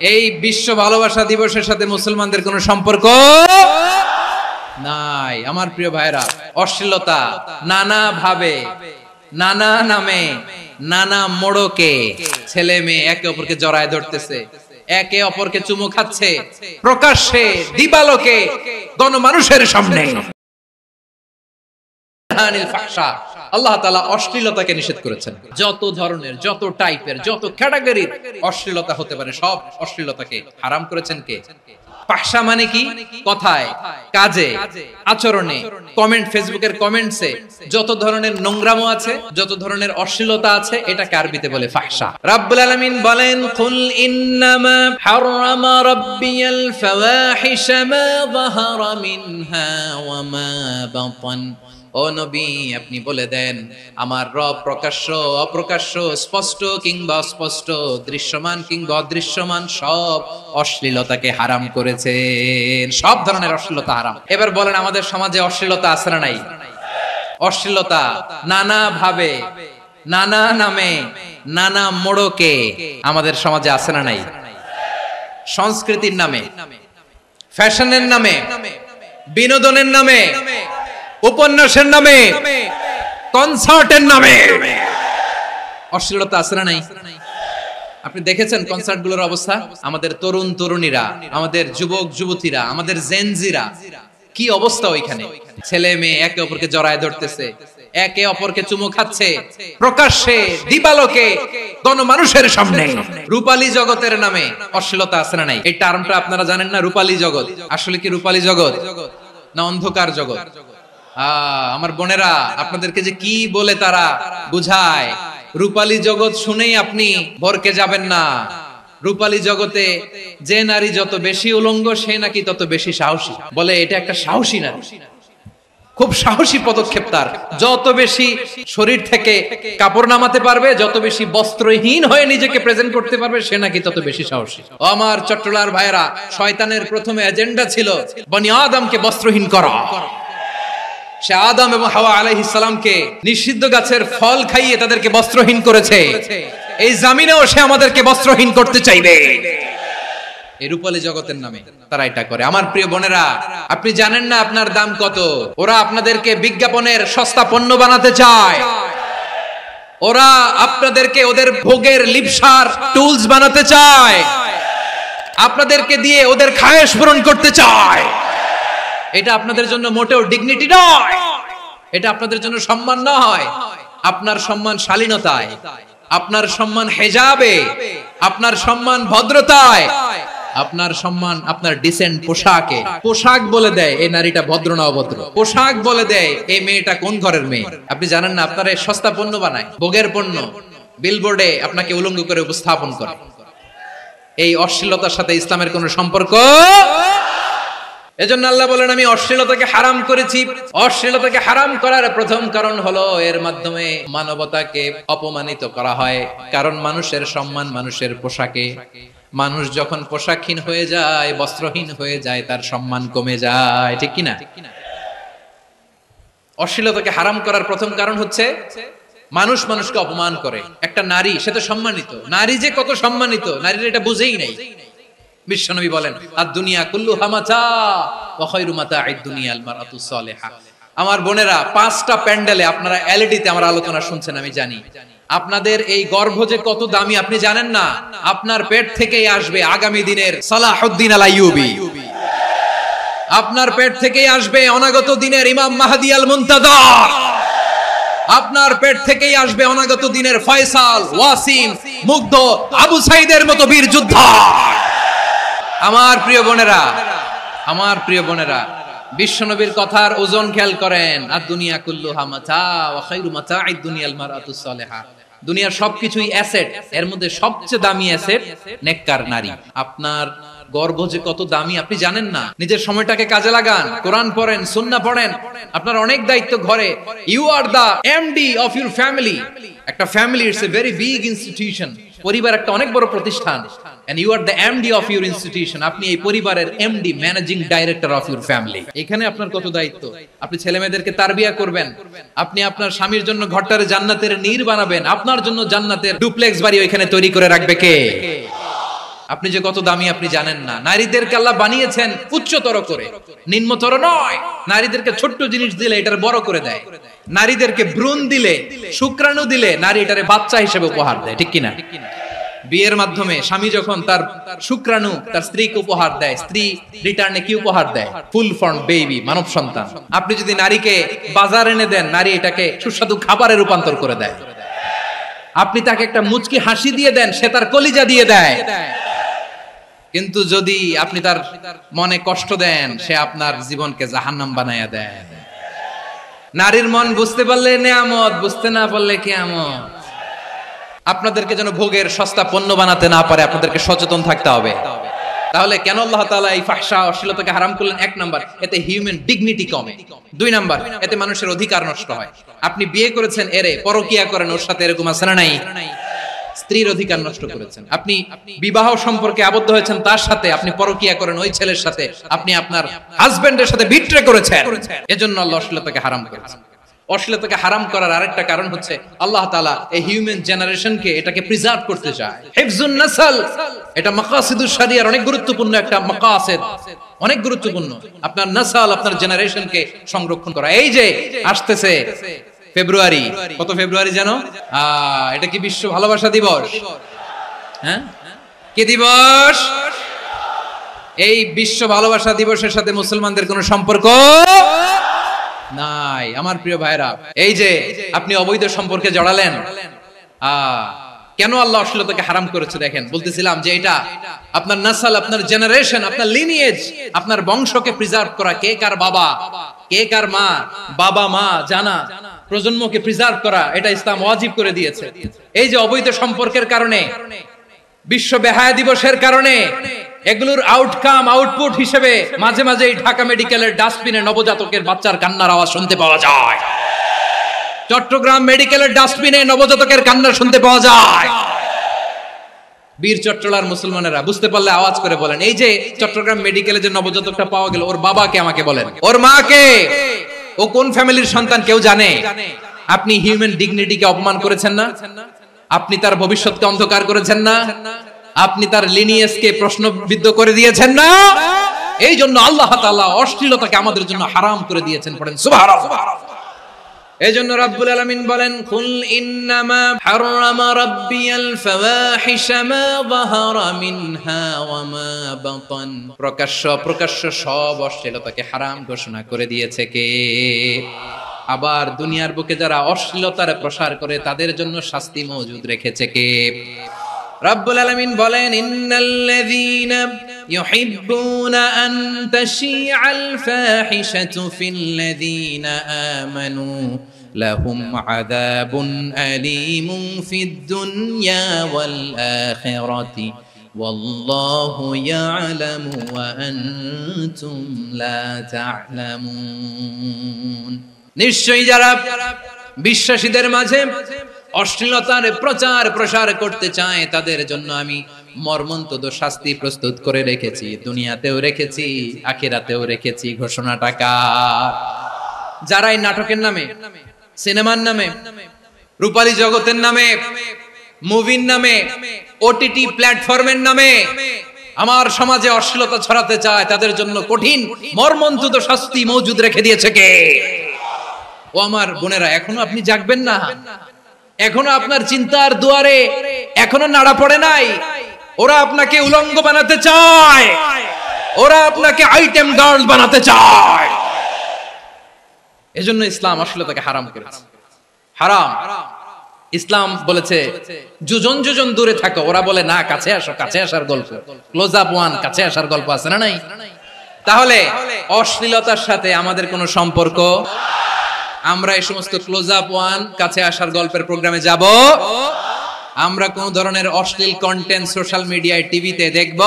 এই বিশ্ব ভালোবাসা দিবসের সাথে মুসলমানদের কোনো সম্পর্ক নাই। আমার প্রিয় ভাইরা, অশ্লীলতা নানা ভাবে, নানা নামে, নানা মোড়কে ছেলে মেয়ে একে অপরকে জড়ায় ধরতেছে, একে অপরকে চুমু খাচ্ছে প্রকাশ্যে, দিবালোকে, গণমানুষের সামনে। আল্লাহ তাআলা অশ্লীলতাকে নিষেধ করেছেন। যত ধরনের, যত টাইপের, যত ক্যাটাগরির অশ্লীলতা হতে পারে সব অশ্লীলতাকে হারাম করেছেন কে? ফাহশা মানে কি? কথায়, কাজে, আচরণে, কমেন্ট, ফেসবুকের কমেন্টসে যত ধরনের নোংরামো আছে, যত ধরনের অশ্লীলতা আছে, এটাকে আরবিতে বলে ফাহশা। রাব্বুল আলামিন বলেন, কুল ইন্নামা হারামা রাব্বিয়াল ফাওয়াহিশা মা যাহারা মিনহা ওয়া মা বাতান। ও নবী, আপনি বলে দেন, আমার রব প্রকাশ্য, অপ্রকাশ্য, স্পষ্ট কিংবা অস্পষ্ট, দৃশ্যমান কিংবা অদৃশ্যমান সব অশ্লীলতাকে হারাম করেছেন। সব ধরনের অশ্লীলতা হারাম। এবার বলেন, আমাদের সমাজে অশ্লীলতা আছে না নাই? অশ্লীলতা নানা ভাবে, নানা নামে, নানা মোড়কে আমাদের সমাজে আছে না নাই? সংস্কৃতির নামে, ফ্যাশনের নামে, বিনোদনের নামে, উপন্যাসের নামে, কনসার্টের নামে অশ্লীলতা আছে না নাই? আপনি দেখেছেন কনসার্ট গুলোর অবস্থা? আমাদের তরুণ তরুণীরা, আমাদের যুবক যুবতীরা, আমাদের জেনজিরা, কি অবস্থা ওইখানে? ছেলে মেয়ে একে অপরকে জড়ায় ধরতেছে, একে অপরকে চুমু খাচ্ছে প্রকাশ্যে, দিবালোকে, গণমানুষের সামনে। রূপালী জগতের নামে অশ্লীলতা আছে না নাই? এই টার্মটা আপনারা জানেন না? রূপালী জগৎ আসলে কি রূপালী জগৎ না অন্ধকার জগৎ? আমার বোনেরা, আপনাদেরকে যে কি বলে তারা বুঝায়, রূপালী জগৎ শুনেই আপনি ভরকে যাবেন না। রূপালী জগতে যে নারী যত বেশি উলঙ্গ, সে নাকি তত বেশি সাহসী। বলে এটা একটা সাহসী নারী, খুব সাহসী পদক্ষেপ তার। যত বেশি শরীর থেকে কাপড় নামাতে পারবে, যত বেশি বস্ত্রহীন হয়ে নিজেকে প্রেজেন্ট করতে পারবে, সে নাকি তত বেশি সাহসী। আমার চট্টলার ভাইয়েরা, শয়তানের প্রথমে এজেন্ডা ছিল বনি আদমকে বস্ত্রহীন করা। সে আদম এবং হাওয়া আলাইহিস সালামকে নিষিদ্ধ গাছের ফল খাইয়ে তাদেরকে বস্ত্রহীন করেছে। এই জামিনেও সে আমাদেরকে বস্ত্রহীন করতে চাইবে। এই রূপালী জগতের নামে তারা এটা করে। আমার প্রিয় বোনেরা, আপনি জানেন না আপনার দাম কত? ওরা আপনাদেরকে বিজ্ঞাপনের সস্তা পণ্য বানাতে চায়। ওরা আপনাদেরকে ওদের ভোগের লিপসার টুলস বানাতে চায়। আপনাদেরকে দিয়ে ওদের খায়েশ পূরণ করতে চায়। এটা আপনাদের জন্য মোটেও ডিগনিটি নয়, এটা আপনাদের জন্য সম্মান নয়। আপনার সম্মান শালীনতায়, আপনার সম্মান হেজাবে, আপনার সম্মান ভদ্রতায়, আপনার সম্মান আপনার ডিসেন্ট পোশাকে। পোশাক বলে দেয় এই নারীটা ভদ্র না অভদ্র। পোশাক বলে দেয় এই মেয়েটা কোন ঘরের মেয়ে। আপনি জানেন না, আপনারা সস্তা পণ্য বানায়, ভোগের পণ্য, বিলবোর্ডে আপনাকে উলঙ্গ করে উপস্থাপন করে। এই অশ্লীলতার সাথে ইসলামের কোনো সম্পর্ক। এজন্য আল্লাহ বলেন, আমি অশ্লীলতাকে হারাম করেছি। অশ্লীলতাকে হারাম করার প্রথম কারণ হলো এর মাধ্যমে মানবতাকে অপমানিত করা হয়। কারণ মানুষের সম্মান মানুষের পোশাকে। মানুষ যখন পোশাকহীন হয়ে যায়, বস্ত্রহীন হয়ে যায়, তার সম্মান কমে যায়, ঠিক কিনা? অশ্লীলতাকে হারাম করার প্রথম কারণ হচ্ছে মানুষ মানুষকে অপমান করে। একটা নারী, সে তো সম্মানিত, নারী যে কত সম্মানিত, নারীরা এটা বুঝেই নাই। বিশ্বনবী বলেন, আদ-দুনিয়া কুল্লুহা মাতা ওয়া খায়রু মাতা'আদ দুনিয়া আল মারআতুস সালিহা। আমার বোনেরা, 5টা প্যান্ডেলে আপনারা এলইডিতে আমার আলোচনা শুনছেন, আমি জানি। আপনাদের এই গর্ভ যে কত দামি আপনি জানেন না। আপনার পেট থেকেই আসবে আগামী দিনের সালাহুদ্দিন আল আইয়ুবী। আপনার পেট থেকেই আসবে অনাগত দিনের ইমাম মাহদী আল মুনতাযর। আপনার পেট থেকেই আসবে অনাগত দিনের ফয়সাল, ওয়াসিম, মুগ্ধ, আবু সাইদের মতো বীর যোদ্ধা। আমার প্রিয় বোনেরা, আমার প্রিয় বোনেরা, বিশ্বনবীর কথার ওজন খেয়াল করেন। আদ-দুনিয়া কুল্লুহা মাতা ওয়া খায়রু মাতা'আদ দুনিয়াল মারআতুস সালিহা। দুনিয়ার সবকিছুই অ্যাসেট, এর মধ্যে সবচেয়ে দামি অ্যাসেট নেককার নারী। আপনার গর্ভ যে কত দামি আপনি জানেন না। নিজের সময়টাকে কাজে লাগান, কোরআন পড়েন, সুন্নাহ পড়েন। আপনার অনেক দায়িত্ব ঘরে। You are the MD of your family. একটা family it's a very big institution. পরিবার একটা অনেক বড় প্রতিষ্ঠান। and you are the MD of your institution. আপনি এই পরিবারের MD, managing director of your family. এখানে আপনার কত দায়িত্ব। আপনি ছেলেমেয়েদেরকে তারবিয়া করবেন, আপনি আপনার স্বামীর জন্য ঘরটারে জান্নাতের নীর বানাবেন, আপনার জন্য জান্নাতের ডুপ্লেক্স বাড়ি ওইখানে তৈরি করে রাখবে কে? আপনি যে কত দামি আপনি জানেন না। নারীদেরকে আল্লাহ বানিয়েছেন উচ্চতর করে, নিম্নতর নয়। নারীদেরকে ছোট্ট জিনিস দিলে এটারে বড় করে দেয়। নারীদেরকে ভ্রূণ দিলে, শুক্রাণু দিলে নারী এটারে বাচ্চা হিসেবে উপহার দেয়, ঠিক কিনা? বিয়ের মাধ্যমে স্বামী যখন তার শুক্রাণু তার স্ত্রীকে উপহার দেয়, স্ত্রী রিটার্নে কি উপহার দেয়? ফুল ফর্ম বেবি, মানব সন্তান। আপনি যদি নারীকে বাজার এনে দেন, নারী এটাকে সুস্বাদু খাবারে রূপান্তর করে দেয়। আপনি তাকে একটা মুচকি হাসি দিয়ে দেন, সে তার কলিজা দিয়ে দেয়। কিন্তু যদি আপনি তার মনে কষ্ট দেন, সে আপনার জীবনকে জাহান্নাম বানায়া দেয়। নারীর মন বুঝতে পারলে নেয়ামত, বুঝতে না পারলে কিয়ামত। আপনাদেরকে যেন ভোগের সস্তা পণ্য বানাতে না পারে, আপনাদেরকে সচেতন থাকতে হবে। তাহলে কেন আল্লাহ তাআলা এই ফাহশা অশ্লীলতাকে হারাম করলেন? 1 নাম্বার, এতে হিউম্যান ডিগনিটি কমে। 2 নাম্বার, এতে মানুষের অধিকার নষ্ট হয়। আপনি বিয়ে করেছেন, এরে পরকিয়া করেন, ওর সাথে এরকম আছে না নাই? স্ত্রীর অধিকার নষ্ট করেছেন। আপনি বিবাহ সম্পর্কে আবদ্ধ হয়েছেন তার সাথে, আপনি পরকিয়া করেন ওই ছেলের সাথে, আপনি আপনার হাজবেন্ডের সাথে বিট্রে করেছেন। এজন্য আল্লাহ অশ্লীলতাকে হারাম করেছেন। অশ্লীলতাকে হারাম করার আরেকটা কারণ হচ্ছে আল্লাহ তাআলা এই হিউম্যান জেনারেশনকে এটাকে প্রিজার্ভ করতে চায়। হিফজুন নাসল, এটা মাকাসিদুশ শরিয়ার অনেক গুরুত্বপূর্ণ একটা মাকাসিদ, অনেক গুরুত্বপূর্ণ। আপনার নাসল, আপনার জেনারেশনকে সংরক্ষণ করা। এই যে আসতেছে ফেব্রুয়ারি, কত ফেব্রুয়ারি জানো? এটা কি বিশ্ব ভালোবাসা দিবস? হ্যাঁ, কি দিবস? এই বিশ্ব ভালোবাসা দিবসের সাথে মুসলমানদের কোনো সম্পর্ক নাই। আমার প্রিয় ভাইরা, এই যে আপনি অবৈধ সম্পর্কে জড়ালেন, কেন আল্লাহ অশ্লীলতাকে হারাম করেছে? দেখেন, বলতেছিলাম যে এটা আপনার নাসল, আপনার জেনারেশন, আপনার লিনিয়েজ, আপনার বংশকে প্রিজার্ভ করা। কে কার বাবা, কে কার মা, বাবা মা জানা, প্রজন্মকে প্রিজার্ভ করা, এটা ইসলাম ওয়াজিব করে দিয়েছে। এই যে অবৈধ সম্পর্কের কারণে, বিশ্ব বেহায়া দিবসের কারণে, এগুলোর আউটকাম, আউটপুট হিসেবে মাঝে মাঝে ঢাকা মেডিকেলের ডাস্টবিনে নবজাতকের বাচ্চার কান্নার আওয়াজ শুনতে পাওয়া যায়। চট্টগ্রাম মেডিকেলের ডাস্টবিনে নবজাতকের কান্না শুনতে পাওয়া যায়। বীর চট্টলার মুসলমানেরা বুঝতে পারলে আওয়াজ করে বলেন, এই যে চট্টগ্রাম মেডিকেলে যে নবজাতকটা পাওয়া গেল, ওর বাবাকে আমাকে বলেন, ওর মাকে, ও কোন ফ্যামিলির সন্তান কেউ জানে? আপনি হিউম্যান ডিগনিটিকে অপমান করেছেন না? আপনি তার ভবিষ্যৎকে অন্ধকার করেছেন না? আপনি তার লিনিয়েজকে প্রশ্নবিদ্ধ করে দিয়েছেন না? এই জন্য আল্লাহ তাআলা অশ্লীলতাকে আমাদের জন্য হারাম করে দিয়েছেন। পড়েন সুবহানাল্লাহ। এই জন্য রাব্বুল আলামিন বলেন, কুল ইন্নামা হারামা রাব্বিয়াল ফাওয়াহিশা মা যাহারা মিনহা ওয়া মা বাতান। প্রকাশ্য অপ্রকাশ্য সব অশ্লীলতাকে হারাম ঘোষণা করে দিয়েছে কে? আবার দুনিয়ার বুকে যারা অশ্লীলতার প্রসার করে তাদের জন্য শাস্তি মজুদ রেখেছে কে? রাব্বুল আলামিন বলেন, ইন্নাল্লাযীনা ইউহিব্বুনা আন তাশিআল ফাহিশাতু ফিল্লাযীনা আমানু লাহুম আযাবুন আলীমুন ফিদ দুনিয়া ওয়াল আখিরাতি ওয়াল্লাহু ইয়ালামু ওয়া আনতুম লা তা'লামুন। নিশ্চয়ই যারা বিশ্বাসীদের মাঝে অশ্লীলতার প্রচার প্রসার করতে চায় তাদের জন্য আমি মর্মন্তুদ শাস্তি প্রস্তুত করে রেখেছি, দুনিয়াতেও রেখেছি, আখিরাতেও রেখেছি। ঘোষণাটা কার? যারা এই নাটকের নামে, সিনেমার নামে, রূপালী জগতের নামে, মুভির নামে, ওটিটি প্ল্যাটফর্মের নামে আমার সমাজে অশ্লীলতা ছড়াতে চায়, তাদের জন্য কঠিন মর্মন্তুদ শাস্তি মজুদ রেখে দিয়েছে কে? ও আমার বোনেরা, এখনো আপনি জাগবেন না? এখনো আপনার চিন্তার দুয়ারে এখনো নাড়া পড়ে নাই? ওরা আপনাকে উলঙ্গ বানাতে চায়, ওরা আপনাকে আইটেম গার্ল বানাতে চায়। এজন্য ইসলাম অশ্লীলতাকে হারাম করেছে। হারাম। ইসলাম বলেছে যোজন যোজন দূরে থাকো, ওরা বলে না কাছে আসো, কাছে আসার গল্প, ক্লোজ আপ ওয়ান, কাছে আসার গল্প আছে না নাই? তাহলে অশ্লীলতার সাথে আমাদের কোনো সম্পর্ক? আমরা এই সমস্ত ক্লোজ আপ ওয়ান, কাছে আসার গল্পের প্রোগ্রামে যাব? আমরা কোন ধরনের অশ্লীল কন্টেন্ট সোশ্যাল মিডিয়ায়, টিভিতে দেখব?